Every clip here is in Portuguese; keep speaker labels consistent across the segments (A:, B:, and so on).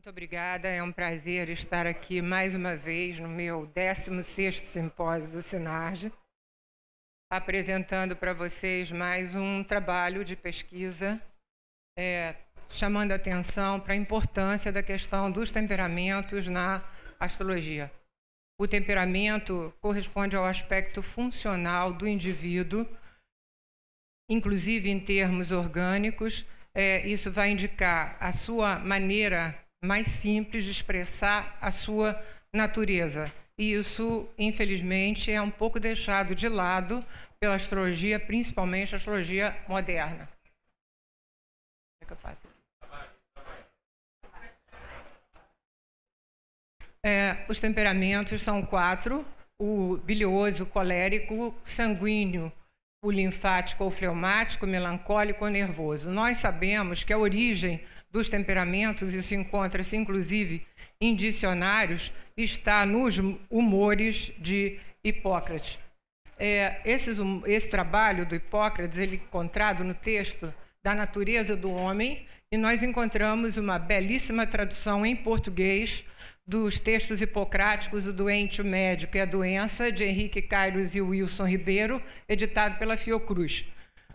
A: Muito obrigada, é um prazer estar aqui mais uma vez no meu 16º simpósio do SINARJ, apresentando para vocês mais um trabalho de pesquisa, chamando a atenção para a importância da questão dos temperamentos na astrologia. O temperamento corresponde ao aspecto funcional do indivíduo, inclusive em termos orgânicos. Isso vai indicar a sua maneira mais simples de expressar a sua natureza. E isso, infelizmente, é um pouco deixado de lado pela astrologia, principalmente a astrologia moderna. Como é que eu faço? Os temperamentos são 4: o bilioso, o colérico, sanguíneo, o linfático ou fleumático, melancólico ou nervoso. Nós sabemos que a origem dos temperamentos, isso encontra-se inclusive em dicionários, está nos humores de Hipócrates. Esse trabalho do Hipócrates, ele é encontrado no texto da Natureza do Homem, e nós encontramos uma belíssima tradução em português dos textos hipocráticos, O Doente e o Médico e a Doença, de Henrique Cairos e Wilson Ribeiro, editado pela Fiocruz.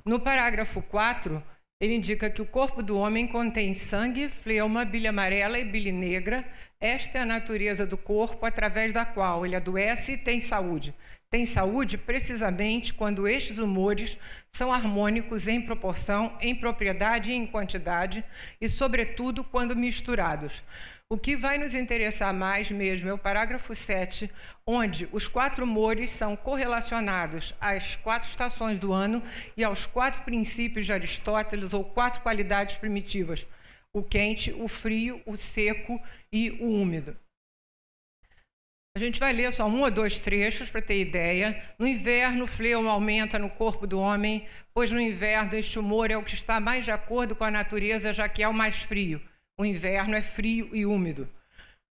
A: No parágrafo 4, ele indica que o corpo do homem contém sangue, fleuma, bile amarela e bile negra. Esta é a natureza do corpo através da qual ele adoece e tem saúde. Tem saúde precisamente quando estes humores são harmônicos em proporção, em propriedade e em quantidade, e, sobretudo, quando misturados. O que vai nos interessar mais mesmo é o parágrafo 7, onde os 4 humores são correlacionados às 4 estações do ano e aos 4 princípios de Aristóteles, ou 4 qualidades primitivas: o quente, o frio, o seco e o úmido. A gente vai ler só 1 ou 2 trechos para ter ideia. No inverno, o fleuma aumenta no corpo do homem, pois no inverno este humor é o que está mais de acordo com a natureza, já que é o mais frio. O inverno é frio e úmido.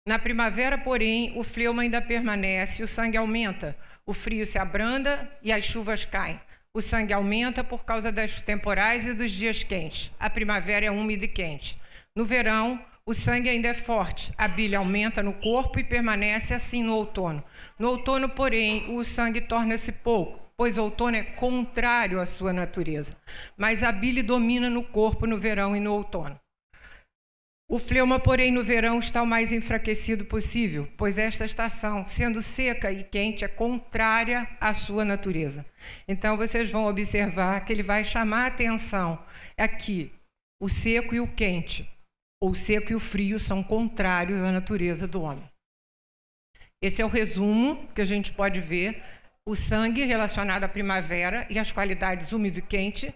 A: Na primavera, porém, o fleuma ainda permanece, o sangue aumenta, o frio se abranda e as chuvas caem. O sangue aumenta por causa das temporais e dos dias quentes. A primavera é úmida e quente. No verão, o sangue ainda é forte, a bile aumenta no corpo e permanece assim no outono. No outono, porém, o sangue torna-se pouco, pois o outono é contrário à sua natureza. Mas a bile domina no corpo no verão e no outono. O fleuma, porém, no verão está o mais enfraquecido possível, pois esta estação, sendo seca e quente, é contrária à sua natureza. Então, vocês vão observar que ele vai chamar a atenção aqui. O seco e o quente, ou o seco e o frio, são contrários à natureza do homem. Esse é o resumo que a gente pode ver. O sangue relacionado à primavera e às qualidades úmido e quente,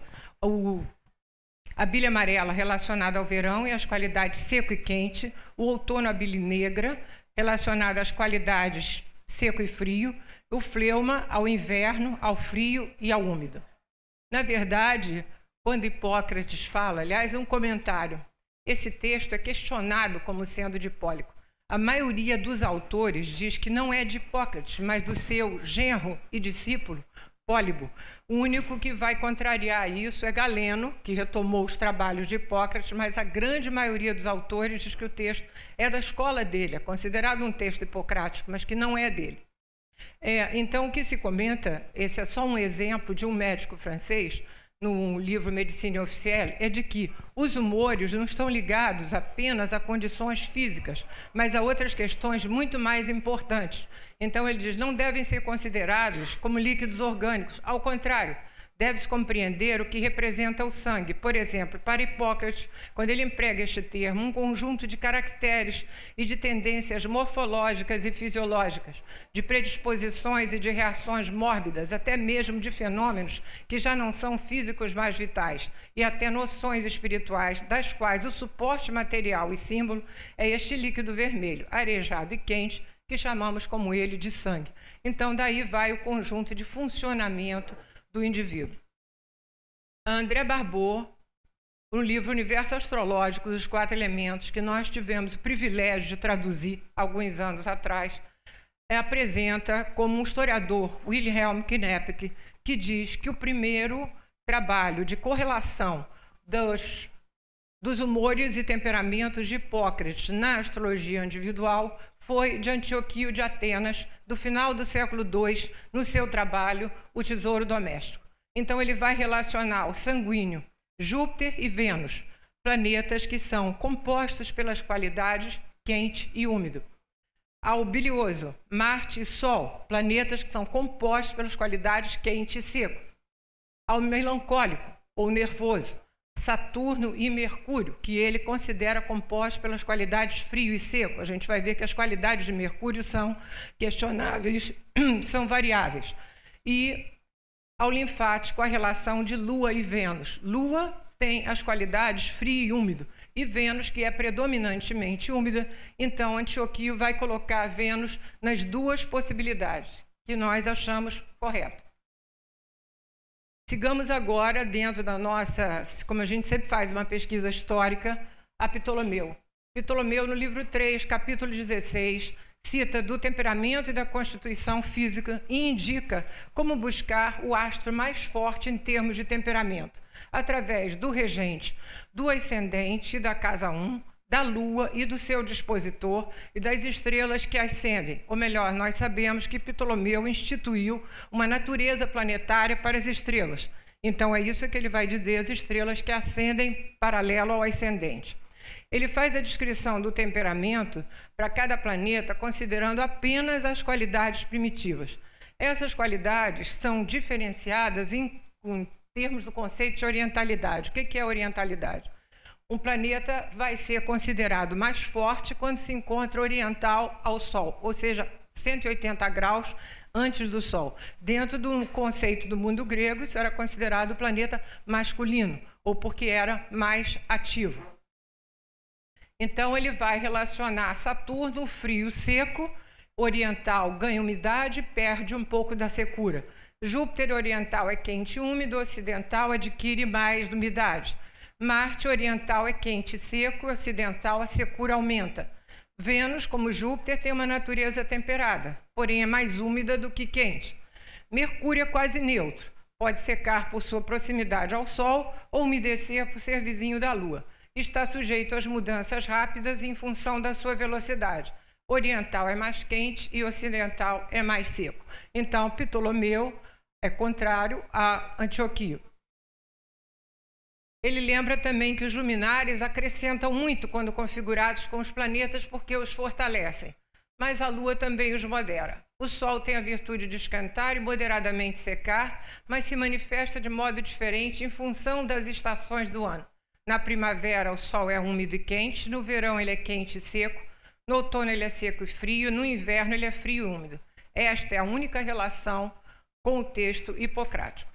A: a bile amarela relacionada ao verão e às qualidades seco e quente, o outono a bile negra relacionada às qualidades seco e frio, o fleuma ao inverno, ao frio e ao úmido. Na verdade, quando Hipócrates fala, aliás, um comentário, esse texto é questionado como sendo de Hipólito. A maioria dos autores diz que não é de Hipócrates, mas do seu genro e discípulo, Pólibo. O único que vai contrariar isso é Galeno, que retomou os trabalhos de Hipócrates, mas a grande maioria dos autores diz que o texto é da escola dele, é considerado um texto hipocrático, mas que não é dele. Então, o que se comenta, esse é só um exemplo de um médico francês, no livro Médecine Officielle, é de que os humores não estão ligados apenas a condições físicas, mas a outras questões muito mais importantes. Então, ele diz, não devem ser considerados como líquidos orgânicos. Ao contrário, deve-se compreender o que representa o sangue. Por exemplo, para Hipócrates, quando ele emprega este termo, um conjunto de caracteres e de tendências morfológicas e fisiológicas, de predisposições e de reações mórbidas, até mesmo de fenômenos que já não são físicos mais vitais, e até noções espirituais, das quais o suporte material e símbolo é este líquido vermelho, arejado e quente, que chamamos como ele de sangue. Então, daí vai o conjunto de funcionamento do indivíduo. André Barbeau, no livro Universo Astrológico, os 4 elementos, que nós tivemos o privilégio de traduzir alguns anos atrás, apresenta como um historiador, Wilhelm Knepke, que diz que o primeiro trabalho de correlação dos dos humores e temperamentos de Hipócrates na astrologia individual foi de Antioquio de Atenas, do final do século II, no seu trabalho O Tesouro Doméstico. Então, ele vai relacionar o sanguíneo, Júpiter e Vênus, planetas que são compostos pelas qualidades quente e úmido. Ao bilioso, Marte e Sol, planetas que são compostos pelas qualidades quente e seco. Ao melancólico, ou nervoso, Saturno e Mercúrio, que ele considera compostos pelas qualidades frio e seco. A gente vai ver que as qualidades de Mercúrio são questionáveis, são variáveis. E ao linfático, a relação de Lua e Vênus. Lua tem as qualidades frio e úmido, e Vênus, que é predominantemente úmida. Então, Antioquio vai colocar Vênus nas duas possibilidades, que nós achamos correto. Sigamos agora, dentro da nossa, como a gente sempre faz uma pesquisa histórica, a Ptolomeu. Ptolomeu, no livro 3, capítulo 16, cita do temperamento e da constituição física e indica como buscar o astro mais forte em termos de temperamento, através do regente, do ascendente da casa 1, da Lua e do seu dispositor e das estrelas que ascendem. Ou melhor, nós sabemos que Ptolomeu instituiu uma natureza planetária para as estrelas. Então, é isso que ele vai dizer, as estrelas que ascendem paralelo ao ascendente. Ele faz a descrição do temperamento para cada planeta, considerando apenas as qualidades primitivas. Essas qualidades são diferenciadas em termos do conceito de orientalidade. O que é orientalidade? Um planeta vai ser considerado mais forte quando se encontra oriental ao Sol, ou seja, 180 graus antes do Sol. Dentro do conceito do mundo grego, isso era considerado planeta masculino, ou porque era mais ativo. Então, ele vai relacionar Saturno, frio, seco, oriental ganha umidade, perde um pouco da secura. Júpiter oriental é quente e úmido, ocidental adquire mais umidade. Marte oriental é quente e seco, ocidental a secura aumenta. Vênus, como Júpiter, tem uma natureza temperada, porém é mais úmida do que quente. Mercúrio é quase neutro, pode secar por sua proximidade ao Sol ou umedecer por ser vizinho da Lua. Está sujeito às mudanças rápidas em função da sua velocidade. Oriental é mais quente e ocidental é mais seco. Então, Ptolomeu é contrário a Antioquio. Ele lembra também que os luminares acrescentam muito quando configurados com os planetas porque os fortalecem, mas a Lua também os modera. O Sol tem a virtude de esquentar e moderadamente secar, mas se manifesta de modo diferente em função das estações do ano. Na primavera, o Sol é úmido e quente, no verão ele é quente e seco, no outono ele é seco e frio, no inverno ele é frio e úmido. Esta é a única relação com o texto hipocrático.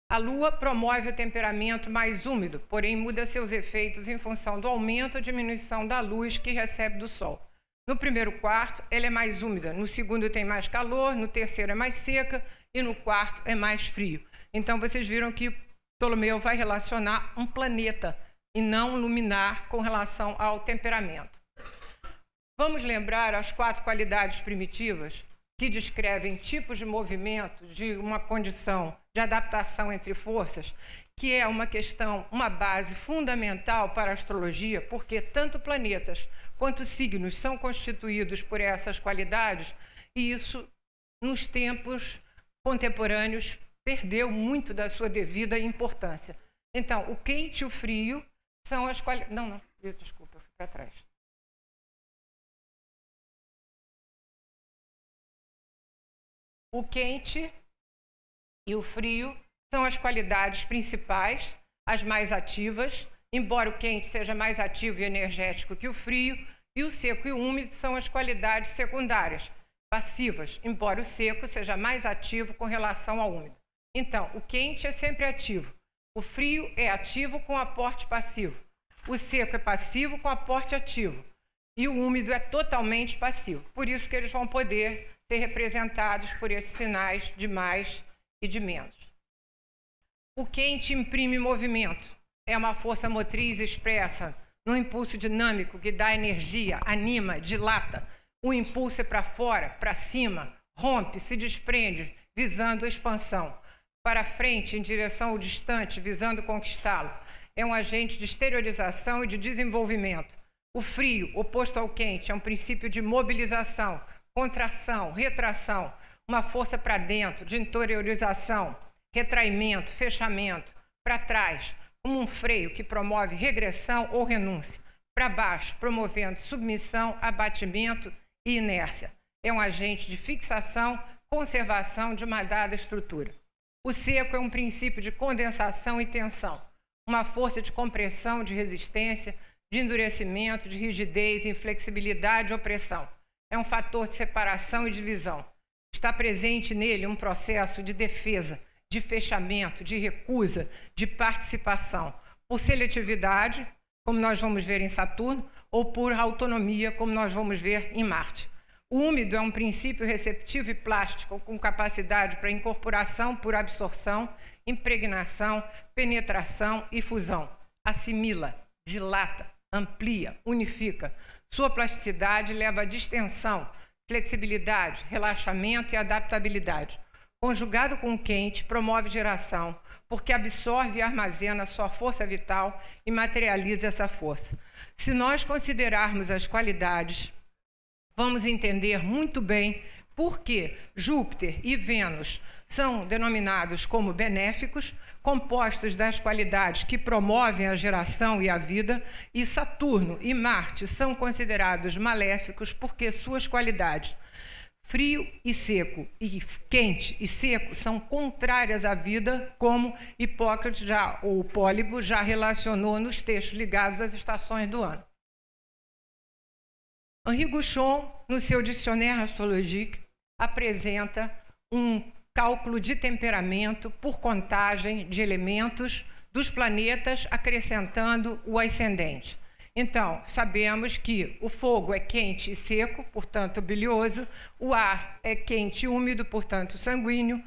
A: A Lua promove o temperamento mais úmido, porém muda seus efeitos em função do aumento ou diminuição da luz que recebe do Sol. No primeiro quarto, ela é mais úmida, no segundo tem mais calor, no terceiro é mais seca e no quarto é mais frio. Então, vocês viram que Ptolomeu vai relacionar um planeta e não um luminar com relação ao temperamento. Vamos lembrar as 4 qualidades primitivas que descrevem tipos de movimento de uma condição de adaptação entre forças, que é uma questão, uma base fundamental para a astrologia, porque tanto planetas quanto signos são constituídos por essas qualidades, e isso, nos tempos contemporâneos, perdeu muito da sua devida importância. Então, o quente e o frio são as qualidades... Não, desculpa, eu fui para trás. O quente e o frio são as qualidades principais, as mais ativas, embora o quente seja mais ativo e energético que o frio, e o seco e o úmido são as qualidades secundárias, passivas, embora o seco seja mais ativo com relação ao úmido. Então, o quente é sempre ativo, o frio é ativo com aporte passivo, o seco é passivo com aporte ativo, e o úmido é totalmente passivo. Por isso que eles vão poder ser representados por esses sinais de mais e de menos. O quente imprime movimento, é uma força motriz expressa no impulso dinâmico que dá energia, anima, dilata. O impulso é para fora, para cima, rompe, se desprende, visando a expansão. Para frente, em direção ao distante, visando conquistá-lo. é um agente de exteriorização e de desenvolvimento. O frio, oposto ao quente, é um princípio de mobilização, contração, retração, uma força para dentro, de interiorização, retraimento, fechamento, para trás, como um freio que promove regressão ou renúncia, para baixo, promovendo submissão, abatimento e inércia. É um agente de fixação, conservação de uma dada estrutura. O seco é um princípio de condensação e tensão, uma força de compressão, de resistência, de endurecimento, de rigidez, inflexibilidade e opressão. É um fator de separação e divisão. Está presente nele um processo de defesa, de fechamento, de recusa, de participação, por seletividade, como nós vamos ver em Saturno, ou por autonomia, como nós vamos ver em Marte. O úmido é um princípio receptivo e plástico, com capacidade para incorporação por absorção, impregnação, penetração e fusão. Assimila, dilata, amplia, unifica. Sua plasticidade leva à distensão, flexibilidade, relaxamento e adaptabilidade. Conjugado com o quente, promove geração, porque absorve e armazena sua força vital e materializa essa força. Se nós considerarmos as qualidades, vamos entender muito bem por que Júpiter e Vênus são denominados como benéficos, compostos das qualidades que promovem a geração e a vida, e Saturno e Marte são considerados maléficos porque suas qualidades, frio e seco, e quente e seco, são contrárias à vida, como Hipócrates ou Pólibo já relacionou nos textos ligados às estações do ano. Henri Gouchon, no seu Dictionnaire astrologique, apresenta um cálculo de temperamento por contagem de elementos dos planetas, acrescentando o ascendente. Então, sabemos que o fogo é quente e seco, portanto bilioso, o ar é quente e úmido, portanto sanguíneo,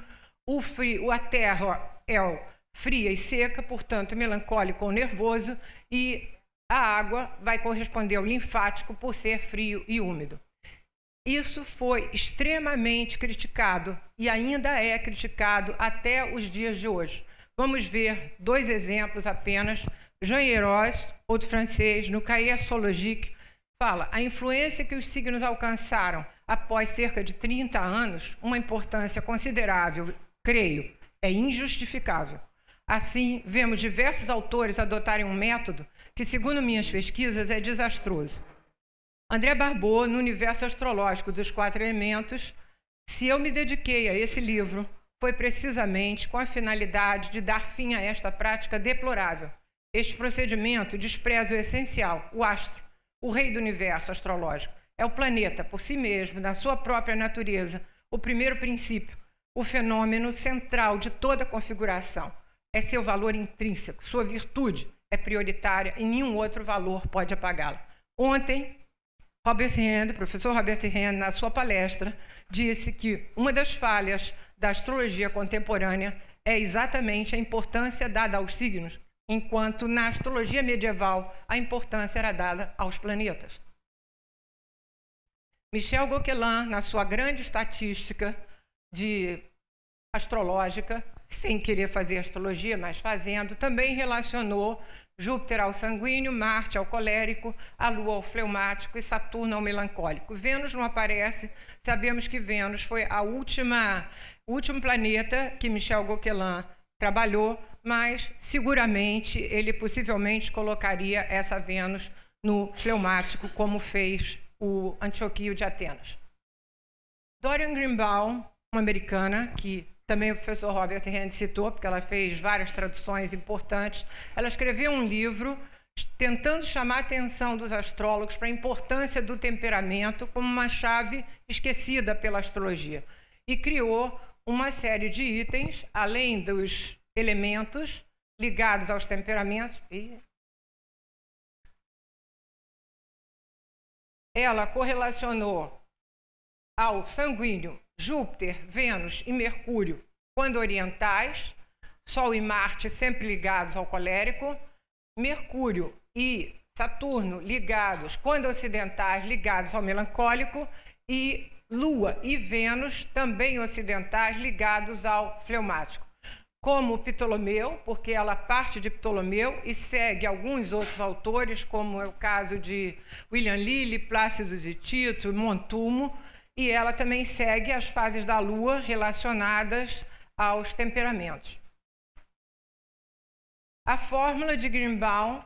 A: a terra é fria e seca, portanto melancólico ou nervoso, e a água vai corresponder ao linfático por ser frio e úmido. Isso foi extremamente criticado e ainda é criticado até os dias de hoje. Vamos ver dois exemplos apenas. Jean Herois, outro francês, no Cahiers Astrologique, fala a influência que os signos alcançaram após cerca de 30 anos, uma importância considerável, creio, é injustificável. Assim, vemos diversos autores adotarem um método que, segundo minhas pesquisas, é desastroso. André Barbeau, no Universo Astrológico dos 4 Elementos, se eu me dediquei a esse livro, foi precisamente com a finalidade de dar fim a esta prática deplorável. Este procedimento despreza o essencial, o astro, o rei do universo astrológico. É o planeta, por si mesmo, na sua própria natureza, o primeiro princípio, o fenômeno central de toda a configuração. É seu valor intrínseco, sua virtude é prioritária e nenhum outro valor pode apagá-la. Ontem, professor Robert Hand, na sua palestra, disse que uma das falhas da astrologia contemporânea é exatamente a importância dada aos signos, enquanto na astrologia medieval a importância era dada aos planetas. Michel Gauquelin, na sua grande estatística astrológica, sem querer fazer astrologia, mas fazendo, também relacionou Júpiter ao sanguíneo, Marte ao colérico, a Lua ao fleumático e Saturno ao melancólico. Vênus não aparece, sabemos que Vênus foi o último planeta que Michel Gauquelin trabalhou, mas seguramente ele possivelmente colocaria essa Vênus no fleumático, como fez o Antioquio de Atenas. Dorian Greenbaum, uma americana, que também o professor Robert Hand citou, porque ela fez várias traduções importantes, ela escreveu um livro tentando chamar a atenção dos astrólogos para a importância do temperamento como uma chave esquecida pela astrologia, e criou uma série de itens, além dos elementos ligados aos temperamentos. Ela correlacionou ao sanguíneo Júpiter, Vênus e Mercúrio quando orientais, Sol e Marte sempre ligados ao colérico, Mercúrio e Saturno ligados, quando ocidentais, ligados ao melancólico, e Lua e Vênus, também ocidentais, ligados ao fleumático. como Ptolomeu, porque ela parte de Ptolomeu e segue alguns outros autores, como é o caso de William Lilly, Plácido de Tito, Montumo, e ela também segue as fases da Lua relacionadas aos temperamentos. A fórmula de Greenbaum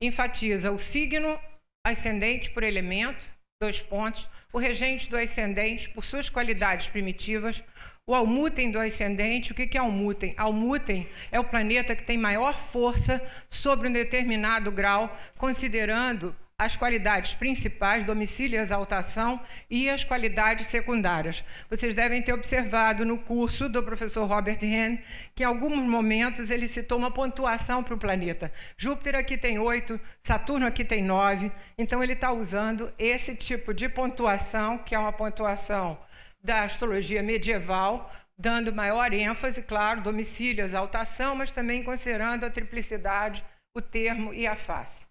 A: enfatiza o signo ascendente por elemento, 2 pontos, o regente do ascendente por suas qualidades primitivas, o almúten do ascendente. O que é almúten? Almúten é o planeta que tem maior força sobre um determinado grau, considerando as qualidades principais, domicílio e exaltação, e as qualidades secundárias. Vocês devem ter observado no curso do professor Robert Henn que em alguns momentos ele citou uma pontuação para o planeta. Júpiter aqui tem 8, Saturno aqui tem 9, então ele está usando esse tipo de pontuação, que é uma pontuação da astrologia medieval, dando maior ênfase, claro, domicílio, exaltação, mas também considerando a triplicidade, o termo e a face.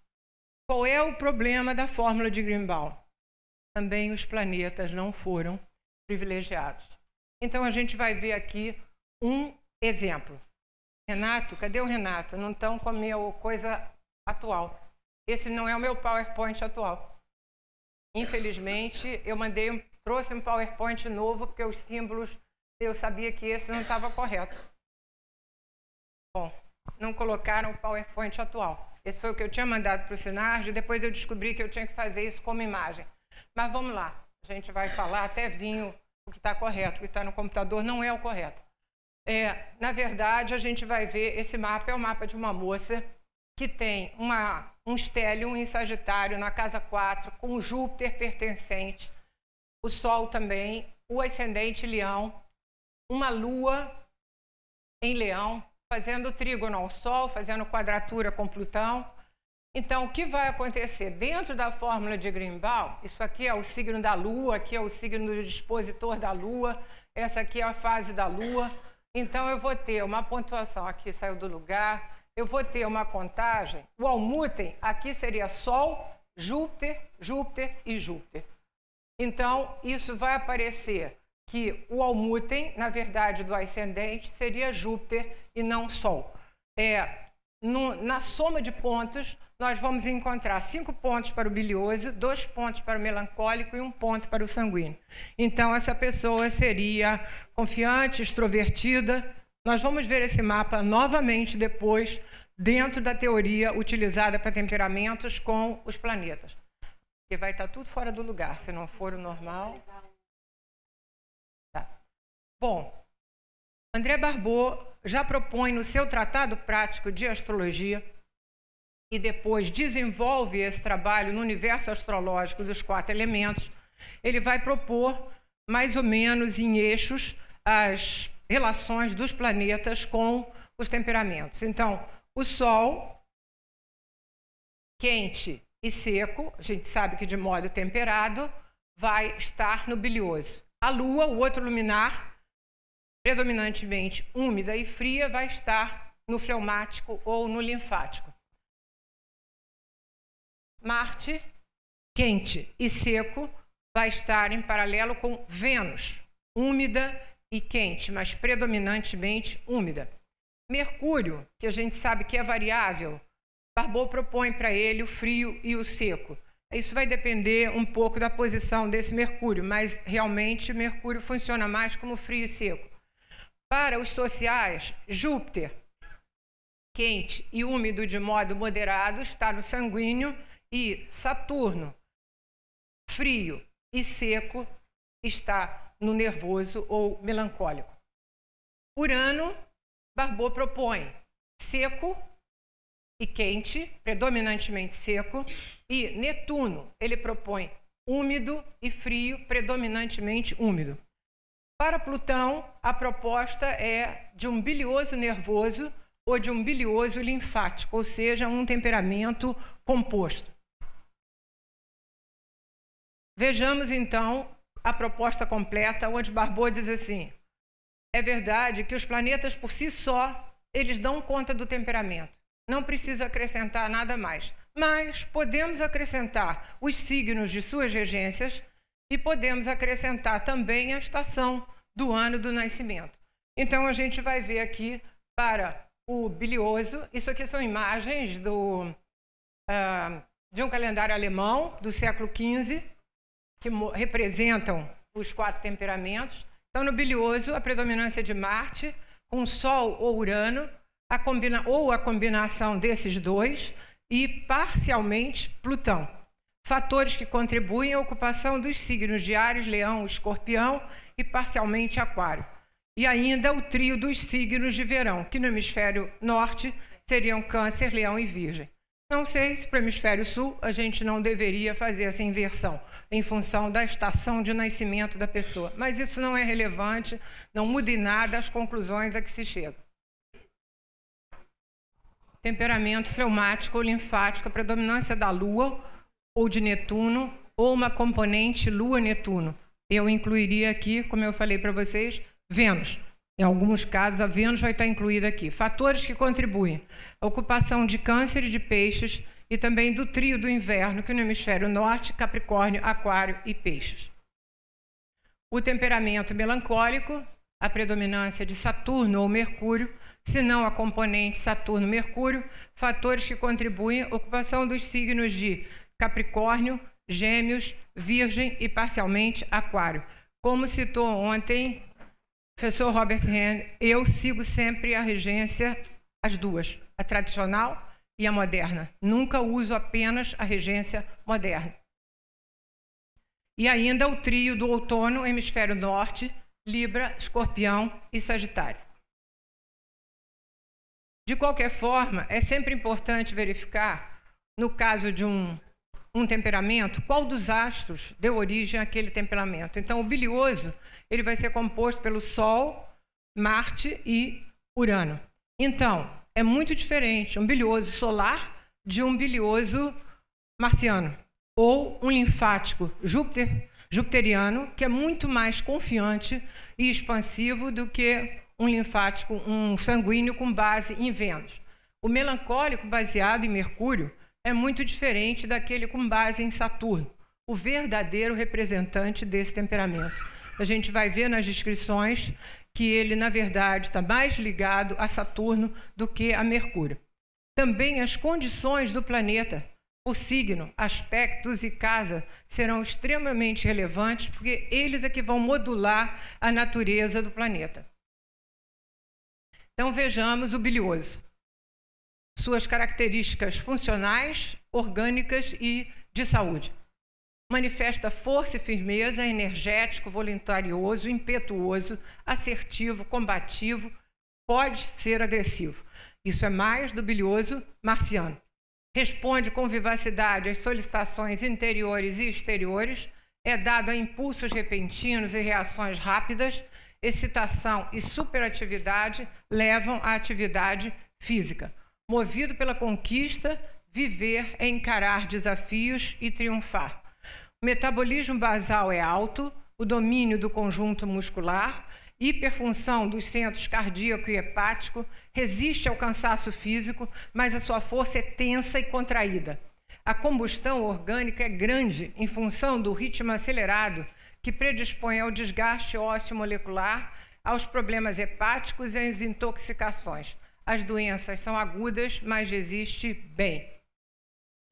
A: Qual é o problema da fórmula de Greenbaum? Também os planetas não foram privilegiados. Então, a gente vai ver aqui um exemplo. Renato, cadê o Renato? Não estão com a minha coisa atual. Esse não é o meu PowerPoint atual. Infelizmente, eu trouxe um PowerPoint novo, porque os símbolos, eu sabia que esse não estava correto. Bom, não colocaram o PowerPoint atual. Esse foi o que eu tinha mandado para o Sinarge, depois eu descobri que eu tinha que fazer isso como imagem. Mas vamos lá, a gente vai falar até vinho o que está correto, o que está no computador não é o correto. Na verdade, a gente vai ver, esse mapa é o mapa de uma moça que tem um stellium em Sagitário na casa 4, com Júpiter pertencente, o Sol também, o ascendente Leão, uma Lua em Leão, fazendo trígono ao Sol, fazendo quadratura com Plutão. Então, o que vai acontecer? Dentro da fórmula de Greenbaum, isso aqui é o signo da Lua, aqui é o signo do dispositor da Lua, essa aqui é a fase da Lua. Então, eu vou ter uma pontuação, aqui saiu do lugar, eu vou ter uma contagem, o almúten, aqui seria Sol, Júpiter, Júpiter e Júpiter. Então, isso vai aparecer que o almúten, na verdade, do ascendente, seria Júpiter e não Sol. Na soma de pontos, nós vamos encontrar 5 pontos para o bilioso, 2 pontos para o melancólico e 1 ponto para o sanguíneo. Então, essa pessoa seria confiante, extrovertida. Nós vamos ver esse mapa novamente depois, dentro da teoria utilizada para temperamentos com os planetas. Porque vai estar tudo fora do lugar, se não for o normal. Tá. Bom, André Barbeau já propõe no seu Tratado Prático de Astrologia e depois desenvolve esse trabalho no universo astrológico dos 4 elementos. Ele vai propor, mais ou menos em eixos, as relações dos planetas com os temperamentos. Então, o Sol, quente e seco, a gente sabe que de modo temperado, vai estar no bilioso. A Lua, o outro luminar, predominantemente úmida e fria, vai estar no fleumático ou no linfático. Marte, quente e seco, vai estar em paralelo com Vênus, úmida e quente, mas predominantemente úmida. Mercúrio, que a gente sabe que é variável, Barbeau propõe para ele o frio e o seco. Isso vai depender um pouco da posição desse Mercúrio, mas realmente Mercúrio funciona mais como frio e seco. Para os sociais, Júpiter, quente e úmido de modo moderado, está no sanguíneo, e Saturno, frio e seco, está no nervoso ou melancólico. Urano, Barbeau propõe seco e quente, predominantemente seco, e Netuno, ele propõe úmido e frio, predominantemente úmido. Para Plutão, a proposta é de um bilioso nervoso ou de um bilioso linfático, ou seja, um temperamento composto. Vejamos, então, a proposta completa, onde Barbeau diz assim: é verdade que os planetas por si só, eles dão conta do temperamento. Não precisa acrescentar nada mais. Mas podemos acrescentar os signos de suas regências e podemos acrescentar também a estação do ano do nascimento. Então, a gente vai ver aqui para o bilioso. Isso aqui são imagens de um calendário alemão do século XV, que representam os 4 temperamentos. Então, no bilioso, a predominância de Marte, com Sol ou Urano, ou a combinação desses dois, e parcialmente Plutão. Fatores que contribuem à ocupação dos signos de Áries, Leão, Escorpião e parcialmente Aquário. E ainda o trio dos signos de verão, que no hemisfério norte seriam Câncer, Leão e Virgem. Não sei se para o hemisfério sul a gente não deveria fazer essa inversão, em função da estação de nascimento da pessoa. Mas isso não é relevante, não muda em nada as conclusões a que se chega. Temperamento fleumático ou linfático, a predominância da Lua ou de Netuno, ou uma componente Lua-Netuno. Eu incluiria aqui, como eu falei para vocês, Vênus. Em alguns casos, a Vênus vai estar incluída aqui. Fatores que contribuem: a ocupação de Câncer e de Peixes, e também do trio do inverno, que no hemisfério norte, Capricórnio, Aquário e Peixes. O temperamento melancólico, a predominância de Saturno ou Mercúrio, se não a componente Saturno-Mercúrio. Fatores que contribuem: ocupação dos signos de Capricórnio, Gêmeos, Virgem e parcialmente Aquário. Como citou ontem o professor Robert Henry, eu sigo sempre a regência, as duas, a tradicional e a moderna. Nunca uso apenas a regência moderna. E ainda o trio do outono, hemisfério norte, Libra, Escorpião e Sagitário. De qualquer forma, é sempre importante verificar, no caso de um temperamento, qual dos astros deu origem àquele temperamento. Então, o bilioso, ele vai ser composto pelo Sol, Marte e Urano. Então, é muito diferente um bilioso solar de um bilioso marciano, ou um linfático jupiteriano, que é muito mais confiante e expansivo do que um linfático, um sanguíneo com base em Vênus. O melancólico baseado em Mercúrio é muito diferente daquele com base em Saturno, o verdadeiro representante desse temperamento. A gente vai ver nas descrições que ele, na verdade, está mais ligado a Saturno do que a Mercúrio. Também as condições do planeta, por signo, aspectos e casa, serão extremamente relevantes, porque eles é que vão modular a natureza do planeta. Então, vejamos o bilioso. Suas características funcionais, orgânicas e de saúde. Manifesta força e firmeza, energético, voluntarioso, impetuoso, assertivo, combativo, pode ser agressivo. Isso é mais do bilioso marciano. Responde com vivacidade às solicitações interiores e exteriores, é dado a impulsos repentinos e reações rápidas, excitação e superatividade levam à atividade física. Movido pela conquista, viver é encarar desafios e triunfar. O metabolismo basal é alto, o domínio do conjunto muscular, hiperfunção dos centros cardíaco e hepático, resiste ao cansaço físico, mas a sua força é tensa e contraída. A combustão orgânica é grande em função do ritmo acelerado que predispõe ao desgaste ósseo molecular, aos problemas hepáticos e às intoxicações. As doenças são agudas, mas resiste bem.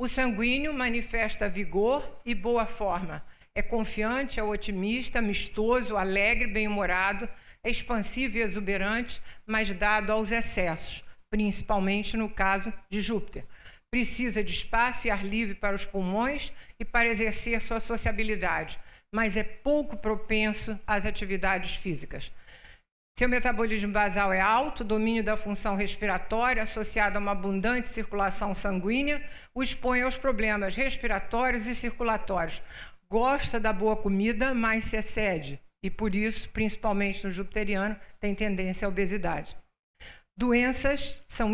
A: O sanguíneo manifesta vigor e boa forma. É confiante, é otimista, amistoso, alegre, bem-humorado, é expansivo e exuberante, mas dado aos excessos, principalmente no caso de Júpiter. Precisa de espaço e ar livre para os pulmões e para exercer sua sociabilidade, mas é pouco propenso às atividades físicas. Seu metabolismo basal é alto, domínio da função respiratória associado a uma abundante circulação sanguínea, o expõe aos problemas respiratórios e circulatórios. Gosta da boa comida, mas se excede, e por isso, principalmente no jupiteriano, tem tendência à obesidade. Doenças são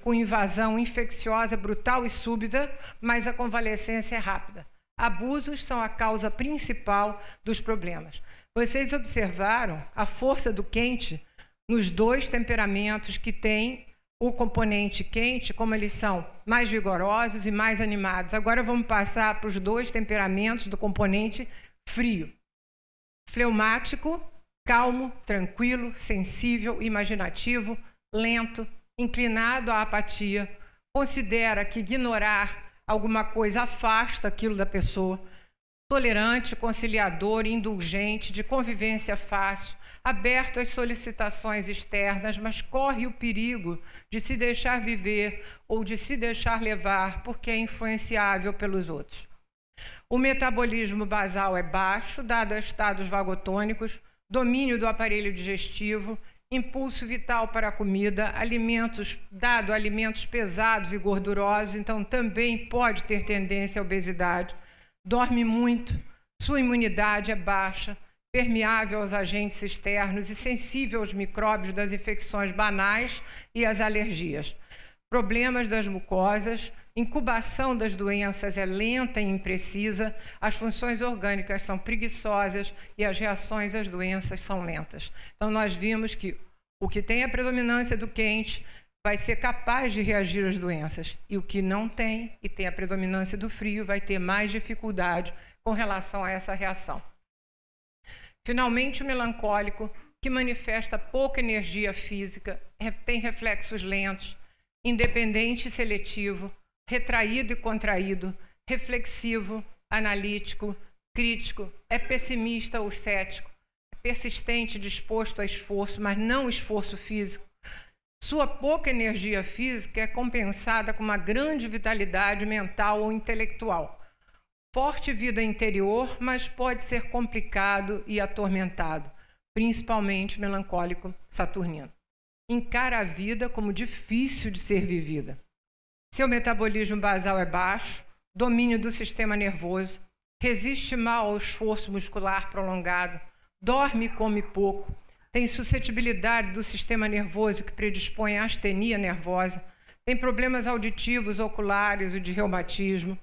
A: com invasão infecciosa brutal e súbita, mas a convalescência é rápida. Abusos são a causa principal dos problemas. Vocês observaram a força do quente nos dois temperamentos que têm o componente quente, como eles são mais vigorosos e mais animados. Agora vamos passar para os dois temperamentos do componente frio. Fleumático, calmo, tranquilo, sensível, imaginativo, lento, inclinado à apatia, considera que ignorar alguma coisa afasta aquilo da pessoa, tolerante, conciliador, indulgente, de convivência fácil, aberto às solicitações externas, mas corre o perigo de se deixar viver ou de se deixar levar porque é influenciável pelos outros. O metabolismo basal é baixo, dado a estados vagotônicos, domínio do aparelho digestivo, impulso vital para a comida, dado alimentos pesados e gordurosos, então também pode ter tendência à obesidade, dorme muito, sua imunidade é baixa, permeável aos agentes externos e sensível aos micróbios das infecções banais e às alergias. Problemas das mucosas, incubação das doenças é lenta e imprecisa, as funções orgânicas são preguiçosas e as reações às doenças são lentas. Então, nós vimos que o que tem a predominância do quente vai ser capaz de reagir às doenças, e o que não tem e tem a predominância do frio vai ter mais dificuldade com relação a essa reação. Finalmente, o melancólico, que manifesta pouca energia física, tem reflexos lentos, independente e seletivo, retraído e contraído, reflexivo, analítico, crítico, é pessimista ou cético, é persistente, disposto a esforço, mas não esforço físico. Sua pouca energia física é compensada com uma grande vitalidade mental ou intelectual. Forte vida interior, mas pode ser complicado e atormentado, principalmente melancólico saturnino. Encara a vida como difícil de ser vivida. Seu metabolismo basal é baixo, domínio do sistema nervoso, resiste mal ao esforço muscular prolongado, dorme e come pouco, tem suscetibilidade do sistema nervoso que predispõe à astenia nervosa, tem problemas auditivos, oculares e de reumatismo,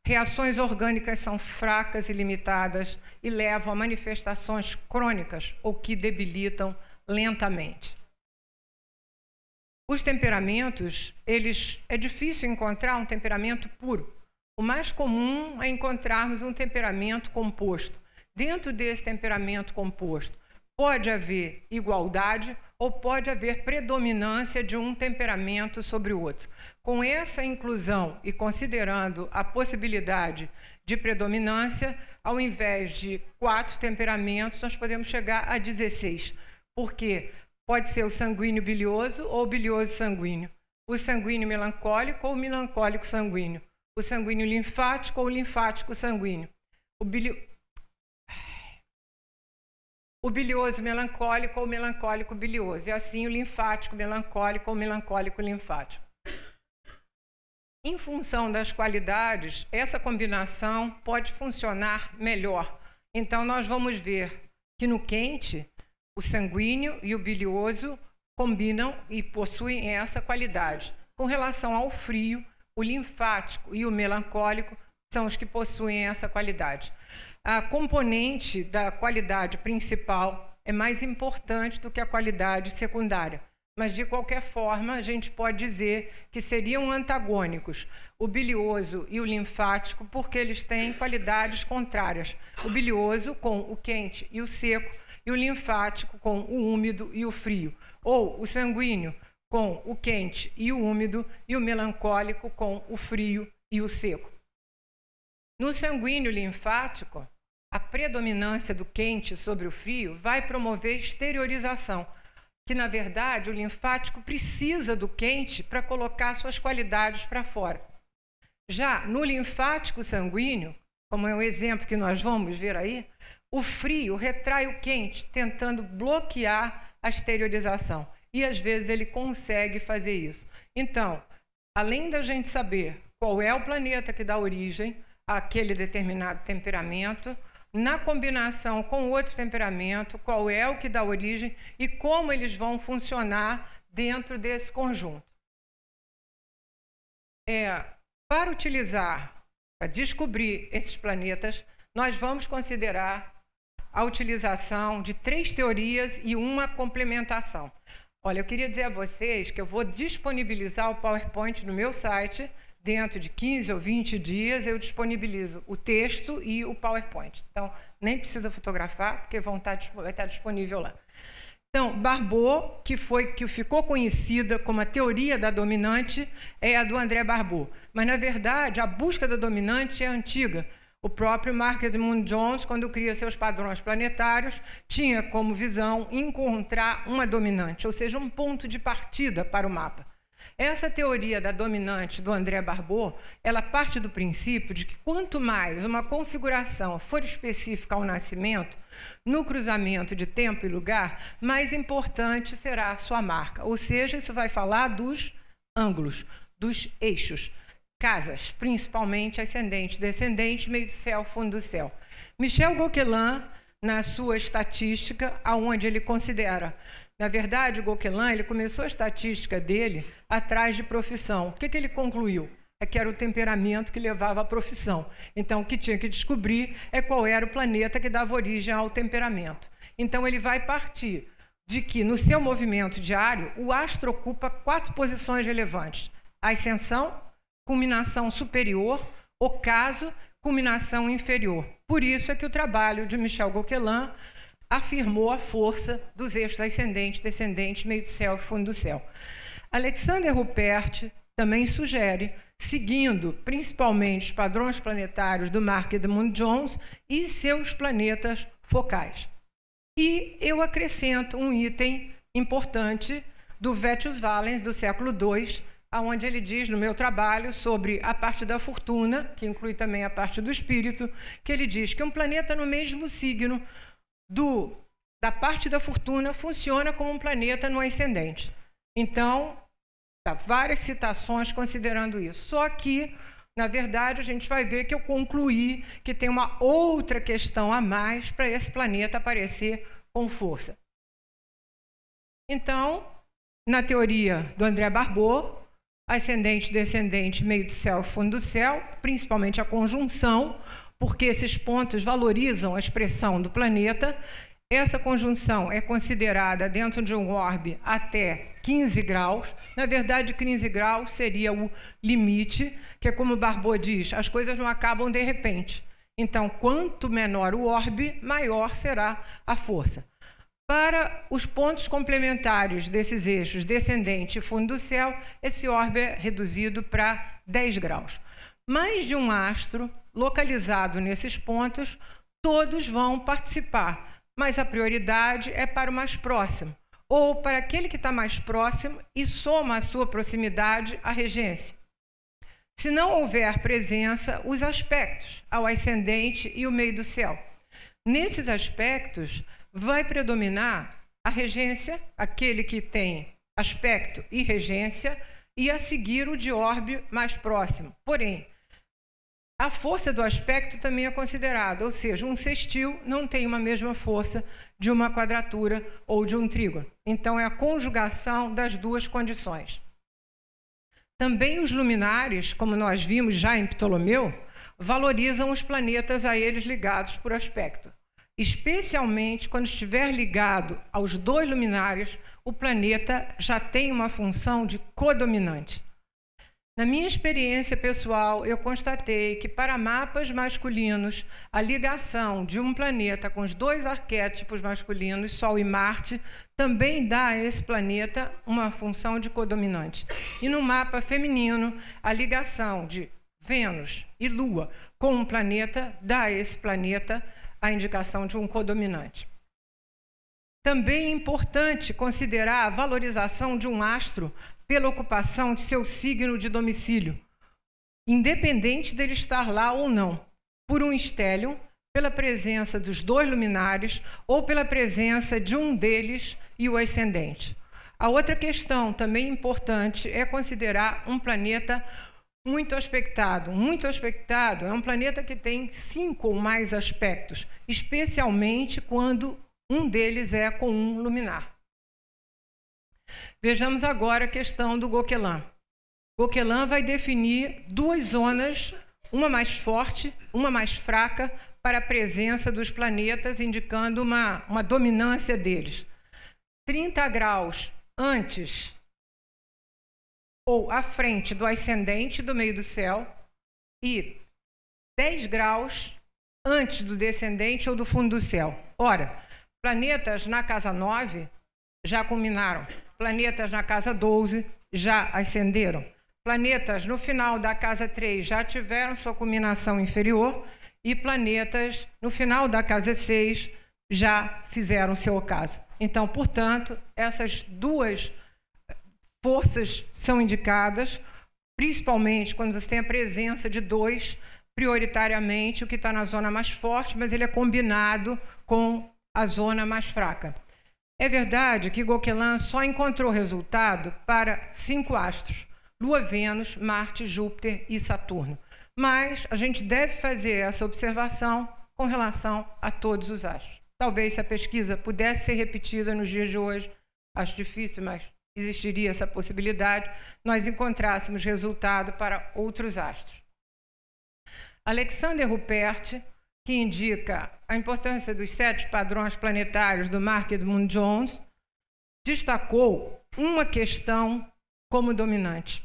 A: reações orgânicas são fracas e limitadas e levam a manifestações crônicas ou que debilitam lentamente. Os temperamentos, é difícil encontrar um temperamento puro. O mais comum é encontrarmos um temperamento composto. Dentro desse temperamento composto, pode haver igualdade ou pode haver predominância de um temperamento sobre o outro. Com essa inclusão e considerando a possibilidade de predominância, ao invés de 4 temperamentos, nós podemos chegar a 16, porque pode ser o sanguíneo bilioso ou o bilioso sanguíneo, o sanguíneo melancólico ou o melancólico sanguíneo, o sanguíneo linfático ou o linfático sanguíneo, o bilioso melancólico ou melancólico bilioso, e assim o linfático melancólico ou melancólico linfático. Em função das qualidades, essa combinação pode funcionar melhor. Então, nós vamos ver que no quente, o sanguíneo e o bilioso combinam e possuem essa qualidade. Com relação ao frio, o linfático e o melancólico são os que possuem essa qualidade. A componente da qualidade principal é mais importante do que a qualidade secundária. Mas, de qualquer forma, a gente pode dizer que seriam antagônicos o bilioso e o linfático, porque eles têm qualidades contrárias. O bilioso com o quente e o seco, e o linfático com o úmido e o frio. Ou o sanguíneo com o quente e o úmido, e o melancólico com o frio e o seco. No sanguíneo linfático, a predominância do quente sobre o frio vai promover exteriorização, que, na verdade, o linfático precisa do quente para colocar suas qualidades para fora. Já no linfático sanguíneo, como é o exemplo que nós vamos ver aí, o frio retrai o quente, tentando bloquear a exteriorização. E, às vezes, ele consegue fazer isso. Então, além da gente saber qual é o planeta que dá origem àquele determinado temperamento, na combinação com outro temperamento, qual é o que dá origem e como eles vão funcionar dentro desse conjunto. Para descobrir esses planetas, nós vamos considerar a utilização de 3 teorias e uma complementação. Olha, eu queria dizer a vocês que eu vou disponibilizar o PowerPoint no meu site. Dentro de 15 ou 20 dias, eu disponibilizo o texto e o PowerPoint. Então, nem precisa fotografar, porque vai estar disponível lá. Então, Barbault, que ficou conhecida como a teoria da dominante, é a do André Barbault. Mas, na verdade, a busca da dominante é antiga. O próprio Mark Edmund Jones, quando cria seus padrões planetários, tinha como visão encontrar uma dominante, ou seja, um ponto de partida para o mapa. Essa teoria da dominante do André Barbault, ela parte do princípio de que quanto mais uma configuração for específica ao nascimento, no cruzamento de tempo e lugar, mais importante será a sua marca. Ou seja, isso vai falar dos ângulos, dos eixos, casas, principalmente ascendente, descendente, meio do céu, fundo do céu. Michel Gauquelin, na sua estatística, aonde ele considera, na verdade, Gauquelin, ele começou a estatística dele atrás de profissão. O que ele concluiu? É que era o temperamento que levava à profissão. Então, o que tinha que descobrir é qual era o planeta que dava origem ao temperamento. Então, ele vai partir de que, no seu movimento diário, o astro ocupa 4 posições relevantes: a ascensão, culminação superior, ocaso, culminação inferior. Por isso é que o trabalho de Michel Gauquelin afirmou a força dos eixos ascendente, descendente, meio do céu e fundo do céu. Alexander Ruppert também sugere, seguindo principalmente os padrões planetários do Mark Edmund Jones e seus planetas focais. E eu acrescento um item importante do Vettius Valens, do século II, onde ele diz, no meu trabalho, sobre a parte da fortuna, que inclui também a parte do espírito, que ele diz que um planeta no mesmo signo da parte da fortuna funciona como um planeta no ascendente. Então, há várias citações considerando isso. Só que, na verdade, a gente vai ver que eu concluí que tem uma outra questão a mais para esse planeta aparecer com força. Então, na teoria do André Barbault, ascendente, descendente, meio do céu e fundo do céu, principalmente a conjunção, porque esses pontos valorizam a expressão do planeta. Essa conjunção é considerada dentro de um orbe até 15 graus. Na verdade, 15 graus seria o limite, que é como Barbault diz, as coisas não acabam de repente. Então, quanto menor o orbe, maior será a força. Para os pontos complementares desses eixos, descendente e fundo do céu, esse orbe é reduzido para 10 graus. Mais de um astro localizado nesses pontos, todos vão participar, mas a prioridade é para o mais próximo, ou para aquele que está mais próximo e soma a sua proximidade à regência. Se não houver presença, os aspectos ao ascendente e o meio do céu. Nesses aspectos, vai predominar a regência, aquele que tem aspecto e regência, e a seguir o de orbe mais próximo. Porém, a força do aspecto também é considerada, ou seja, um sextil não tem uma mesma força de uma quadratura ou de um trígono. Então, é a conjugação das duas condições. Também os luminares, como nós vimos já em Ptolomeu, valorizam os planetas a eles ligados por aspecto. Especialmente quando estiver ligado aos 2 luminares, o planeta já tem uma função de codominante. Na minha experiência pessoal, eu constatei que para mapas masculinos, a ligação de um planeta com os 2 arquétipos masculinos, Sol e Marte, também dá a esse planeta uma função de codominante. E no mapa feminino, a ligação de Vênus e Lua com um planeta dá a esse planeta a indicação de um codominante. Também é importante considerar a valorização de um astro pela ocupação de seu signo de domicílio, independente dele estar lá ou não, por um stellium, pela presença dos 2 luminares ou pela presença de um deles e o ascendente. A outra questão também importante é considerar um planeta muito aspectado. Muito aspectado é um planeta que tem 5 ou mais aspectos, especialmente quando um deles é com um luminar. Vejamos agora a questão do Gauquelin. Gauquelin vai definir 2 zonas, uma mais forte, uma mais fraca, para a presença dos planetas, indicando uma dominância deles. 30 graus antes ou à frente do ascendente do meio do céu e 10 graus antes do descendente ou do fundo do céu. Ora, planetas na casa 9 já culminaram. Planetas na casa 12 já ascenderam. Planetas no final da casa 3 já tiveram sua culminação inferior e planetas no final da casa 6 já fizeram seu ocaso. Então, portanto, essas duas forças são indicadas, principalmente quando você tem a presença de dois, prioritariamente o que está na zona mais forte, mas ele é combinado com a zona mais fraca. É verdade que Gauquelin só encontrou resultado para 5 astros: Lua, Vênus, Marte, Júpiter e Saturno. Mas a gente deve fazer essa observação com relação a todos os astros. Talvez se a pesquisa pudesse ser repetida nos dias de hoje, acho difícil, mas existiria essa possibilidade, nós encontrássemos resultado para outros astros. Alexander Ruppert, que indica a importância dos 7 padrões planetários do Mark Edmund Jones, destacou uma questão como dominante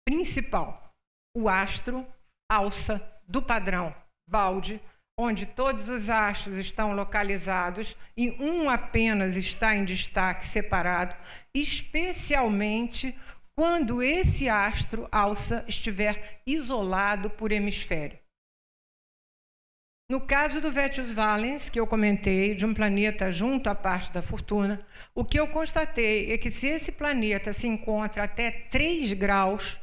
A: principal: o astro alça do padrão Balde, onde todos os astros estão localizados e um apenas está em destaque separado, especialmente quando esse astro alça estiver isolado por hemisfério. No caso do Vetus Valens, que eu comentei, de um planeta junto à parte da fortuna, o que eu constatei é que se esse planeta se encontra até 3 graus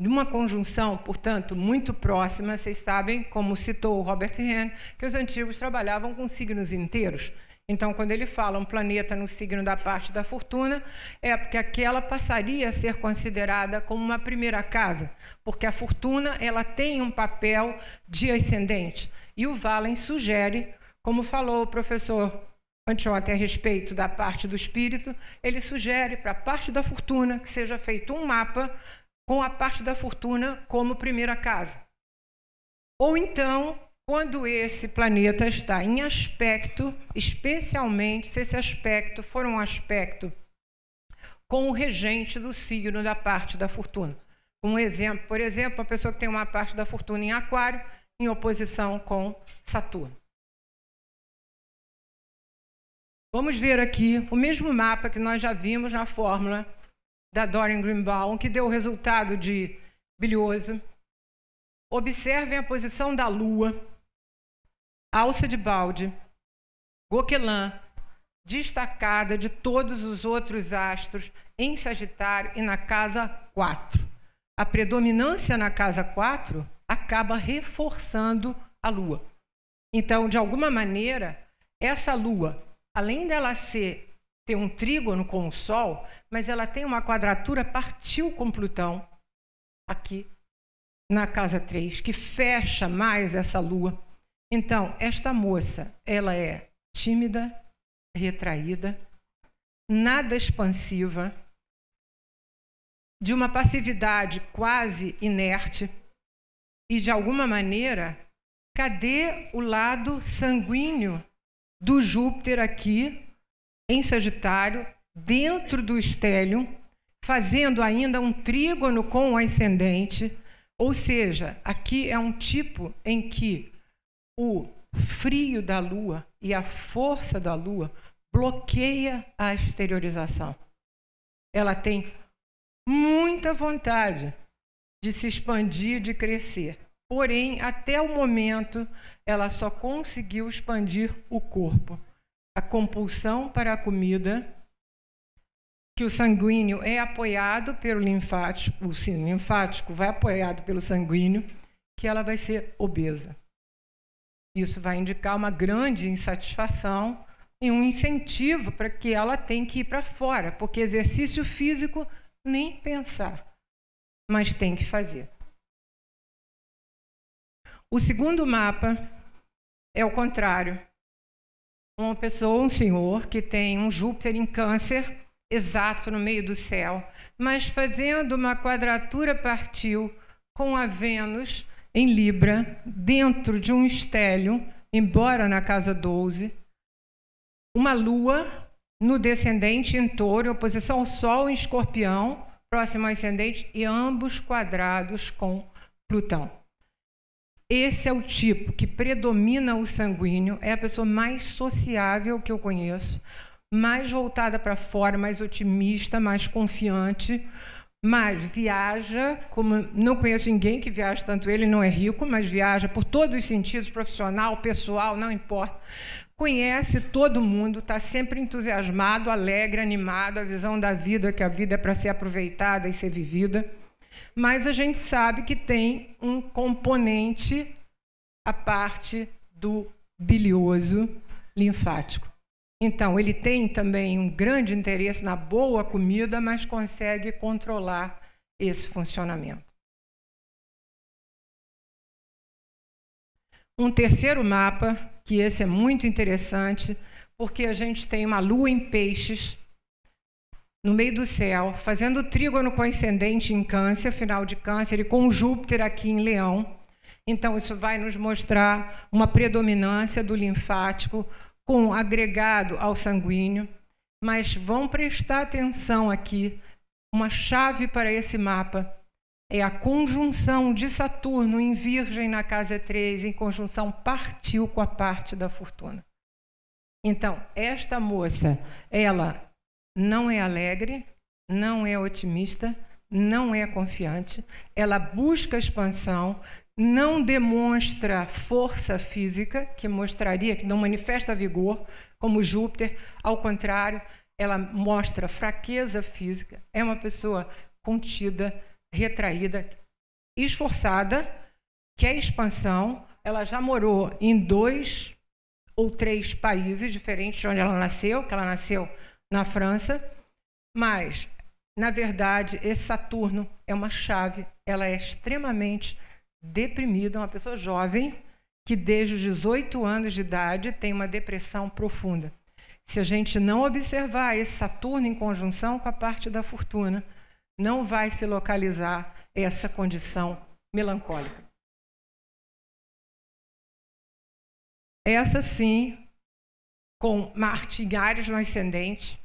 A: de uma conjunção, portanto, muito próxima, vocês sabem, como citou o Robert Hehn, que os antigos trabalhavam com signos inteiros. Então, quando ele fala um planeta no signo da parte da fortuna, é porque aquela passaria a ser considerada como uma primeira casa, porque a fortuna ela tem um papel de ascendente. E o Valens sugere, como falou o professor anteontem a respeito da parte do espírito, ele sugere para a parte da fortuna que seja feito um mapa com a parte da fortuna como primeira casa. Ou então, quando esse planeta está em aspecto, especialmente se esse aspecto for um aspecto com o regente do signo da parte da fortuna. Um exemplo, por exemplo, uma pessoa que tem uma parte da fortuna em Aquário, em oposição com Saturno. Vamos ver aqui o mesmo mapa que nós já vimos na fórmula da Dorian Greenbaum, que deu o resultado de Bilioso. Observem a posição da Lua, alça de Balde, Gauquelin, destacada de todos os outros astros em Sagitário e na casa 4. A predominância na casa 4 acaba reforçando a Lua. Então, de alguma maneira, essa Lua, além dela ter um trígono com o Sol, mas ela tem uma quadratura partil com Plutão, aqui na casa 3, que fecha mais essa Lua. Então, esta moça, ela é tímida, retraída, nada expansiva, de uma passividade quase inerte, e, de alguma maneira, cadê o lado sanguíneo do Júpiter aqui, em Sagitário, dentro do estélio, fazendo ainda um trígono com o ascendente? Ou seja, aqui é um tipo em que o frio da Lua e a força da Lua bloqueia a exteriorização. Ela tem muita vontade de se expandir, de crescer. Porém, até o momento, ela só conseguiu expandir o corpo. A compulsão para a comida, que o sanguíneo é apoiado pelo linfático, o linfático vai apoiado pelo sanguíneo, que ela vai ser obesa. Isso vai indicar uma grande insatisfação e um incentivo para que ela tenha que ir para fora, porque exercício físico nem pensar, mas tem que fazer. O segundo mapa é o contrário. Uma pessoa, um senhor, que tem um Júpiter em Câncer, exato no meio do céu, mas fazendo uma quadratura partil com a Vênus em Libra, dentro de um estélio, embora na casa 12, uma Lua no descendente em Touro, em oposição ao Sol em Escorpião, próximo ao ascendente, e ambos quadrados com Plutão. Esse é o tipo que predomina o sanguíneo, é a pessoa mais sociável que eu conheço, mais voltada para fora, mais otimista, mais confiante, mas viaja, como não conheço ninguém que viaja tanto ele, não é rico, mas viaja por todos os sentidos, profissional, pessoal, não importa. Conhece todo mundo, está sempre entusiasmado, alegre, animado, a visão da vida, que a vida é para ser aproveitada e ser vivida. Mas a gente sabe que tem um componente, a parte do bilioso linfático. Então, ele tem também um grande interesse na boa comida, mas consegue controlar esse funcionamento. Um terceiro mapa, que esse é muito interessante, porque a gente tem uma lua em peixes, no meio do céu, fazendo trígono com ascendente em Câncer, final de Câncer, e com Júpiter aqui em Leão. Então, isso vai nos mostrar uma predominância do linfático, com agregado ao sanguíneo, mas vão prestar atenção aqui, uma chave para esse mapa é a conjunção de Saturno em Virgem na casa 3, em conjunção partiu com a parte da fortuna. Então, esta moça, ela não é alegre, não é otimista, não é confiante, ela busca expansão, não demonstra força física, que mostraria, que não manifesta vigor, como Júpiter, ao contrário, ela mostra fraqueza física, é uma pessoa contida, retraída, esforçada, quer expansão, ela já morou em 2 ou 3 países diferentes de onde ela nasceu, que ela nasceu na França, mas, na verdade, esse Saturno é uma chave, ela é extremamente deprimida, uma pessoa jovem que desde os 18 anos de idade tem uma depressão profunda. Se a gente não observar esse Saturno em conjunção com a parte da fortuna, não vai se localizar essa condição melancólica. Essa sim, com Marte em Áries no ascendente,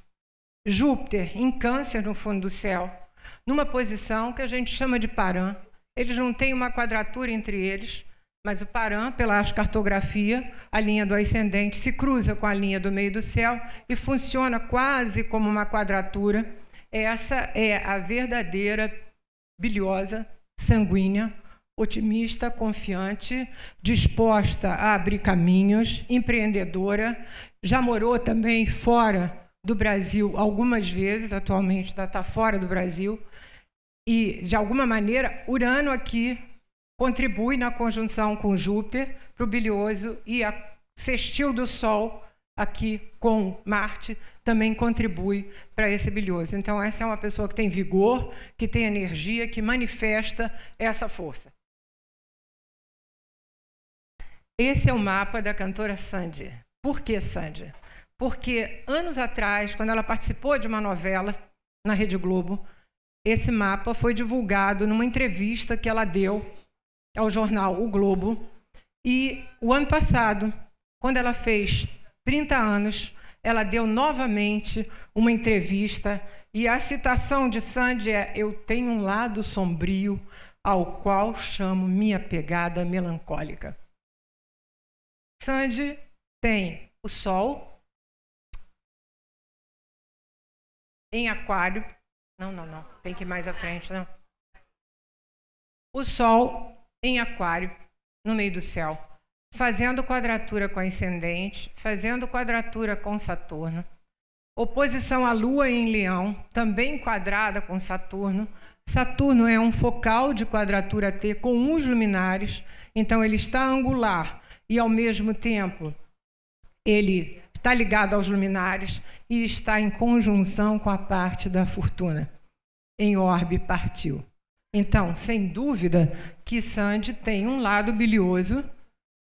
A: Júpiter em Câncer no fundo do céu, numa posição que a gente chama de Paran. Eles não têm uma quadratura entre eles, mas o Paran, pela ascartografia, a linha do ascendente se cruza com a linha do meio do céu e funciona quase como uma quadratura. Essa é a verdadeira biliosa, sanguínea, otimista, confiante, disposta a abrir caminhos, empreendedora, já morou também fora do Brasil algumas vezes, atualmente está fora do Brasil, e, de alguma maneira, Urano aqui contribui na conjunção com Júpiter para o bilioso e a sextil do Sol aqui com Marte também contribui para esse bilioso. Então, essa é uma pessoa que tem vigor, que tem energia, que manifesta essa força. Esse é o mapa da cantora Sandy. Por que Sandy? Porque anos atrás, quando ela participou de uma novela na Rede Globo, esse mapa foi divulgado numa entrevista que ela deu ao jornal O Globo. E o ano passado, quando ela fez 30 anos, ela deu novamente uma entrevista e a citação de Sandy é: "Eu tenho um lado sombrio ao qual chamo minha pegada melancólica". Sandy tem o Sol em Aquário. Não, tem que ir mais à frente, não. O Sol em Aquário, no meio do céu, fazendo quadratura com ascendente, fazendo quadratura com Saturno. Oposição à Lua em Leão, também quadrada com Saturno. Saturno é um focal de quadratura T com os luminares, então ele está angular e, ao mesmo tempo, ele está ligado aos luminares e está em conjunção com a parte da fortuna. Em orbe partiu. Então, sem dúvida que Sandy tem um lado bilioso,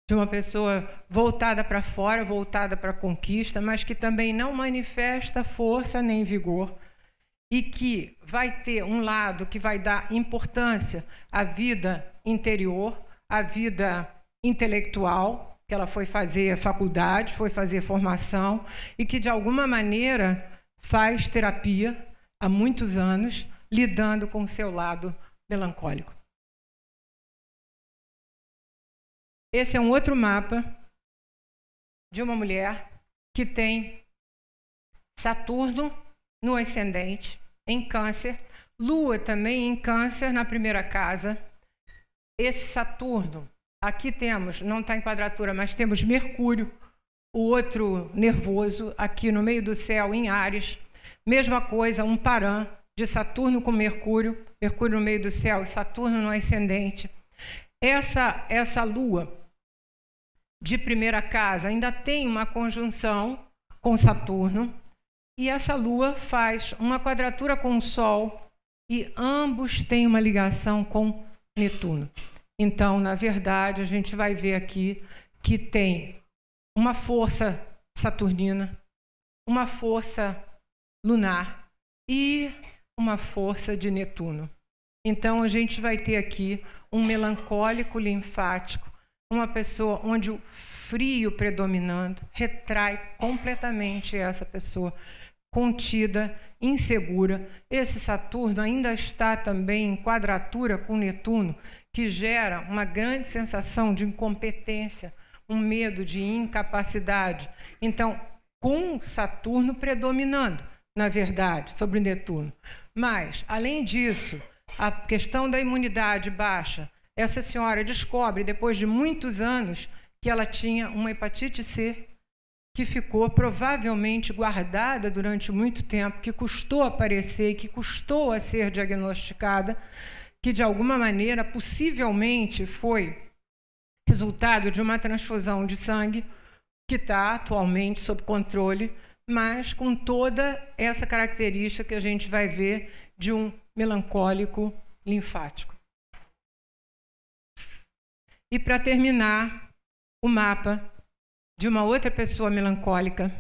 A: de uma pessoa voltada para fora, voltada para a conquista, mas que também não manifesta força nem vigor, e que vai ter um lado que vai dar importância à vida interior, à vida intelectual, que ela foi fazer faculdade, foi fazer formação, e que, de alguma maneira, faz terapia há muitos anos, lidando com o seu lado melancólico. Esse é um outro mapa de uma mulher que tem Saturno no ascendente, em Câncer, Lua também em Câncer na primeira casa. Esse Saturno, aqui temos, não está em quadratura, mas temos Mercúrio, o outro nervoso, aqui no meio do céu, em Áries. Mesma coisa, um parã de Saturno com Mercúrio, Mercúrio no meio do céu e Saturno no ascendente. Essa Lua de primeira casa ainda tem uma conjunção com Saturno, e essa Lua faz uma quadratura com o Sol, e ambos têm uma ligação com Netuno. Então, na verdade, a gente vai ver aqui que tem uma força saturnina, uma força lunar e uma força de Netuno. Então, a gente vai ter aqui um melancólico linfático, uma pessoa onde o frio predominando retrai completamente essa pessoa, contida, insegura. Esse Saturno ainda está também em quadratura com Netuno, que gera uma grande sensação de incompetência, um medo de incapacidade. Então, com Saturno predominando, na verdade, sobre Netuno. Mas, além disso, a questão da imunidade baixa, essa senhora descobre, depois de muitos anos, que ela tinha uma hepatite C, que ficou provavelmente guardada durante muito tempo, que custou aparecer, que custou a ser diagnosticada, que de alguma maneira, possivelmente, foi resultado de uma transfusão de sangue, que está atualmente sob controle, mas com toda essa característica que a gente vai ver de um melancólico linfático. E para terminar, o mapa de uma outra pessoa melancólica.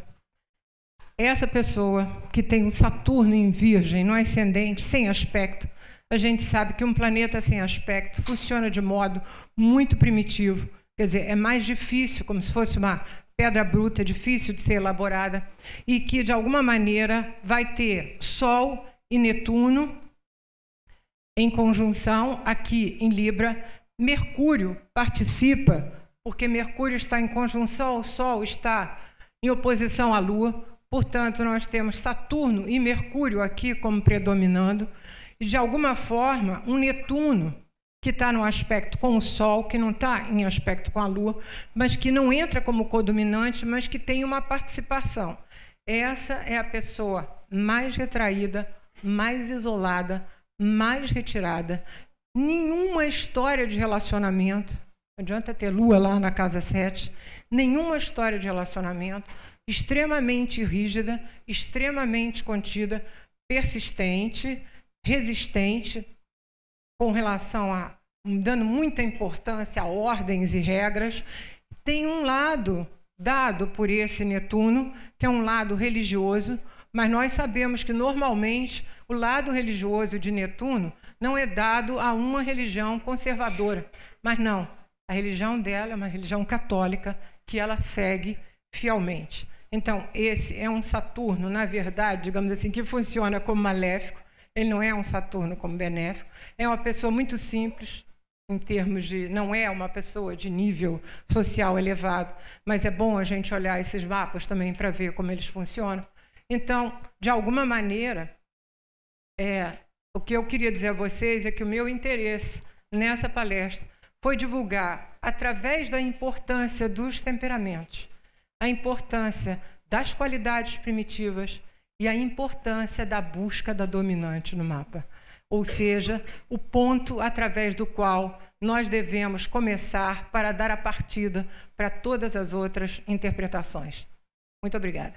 A: Essa pessoa que tem um Saturno em Virgem, no ascendente, sem aspecto. A gente sabe que um planeta sem aspecto funciona de modo muito primitivo. Quer dizer, é mais difícil, como se fosse uma pedra bruta, difícil de ser elaborada, e que, de alguma maneira, vai ter Sol e Netuno em conjunção aqui em Libra. Mercúrio participa, porque Mercúrio está em conjunção ao Sol, está em oposição à Lua. Portanto, nós temos Saturno e Mercúrio aqui como predominando, e, de alguma forma, um Netuno que está no aspecto com o Sol, que não está em aspecto com a Lua, mas que não entra como codominante, mas que tem uma participação. Essa é a pessoa mais retraída, mais isolada, mais retirada. Nenhuma história de relacionamento, não adianta ter Lua lá na casa 7, nenhuma história de relacionamento, extremamente rígida, extremamente contida, persistente, resistente, com relação a dando muita importância a ordens e regras. Tem um lado dado por esse Netuno, que é um lado religioso, mas nós sabemos que, normalmente, o lado religioso de Netuno não é dado a uma religião conservadora. Mas não, a religião dela é uma religião católica que ela segue fielmente. Então, esse é um Saturno, na verdade, digamos assim, que funciona como maléfico. Ele não é um Saturno como benéfico. É uma pessoa muito simples, em termos de... não é uma pessoa de nível social elevado, mas é bom a gente olhar esses mapas também para ver como eles funcionam. Então, de alguma maneira, o que eu queria dizer a vocês é que o meu interesse nessa palestra foi divulgar, através da importância dos temperamentos, a importância das qualidades primitivas e a importância da busca da dominante no mapa. Ou seja, o ponto através do qual nós devemos começar para dar a partida para todas as outras interpretações. Muito obrigada.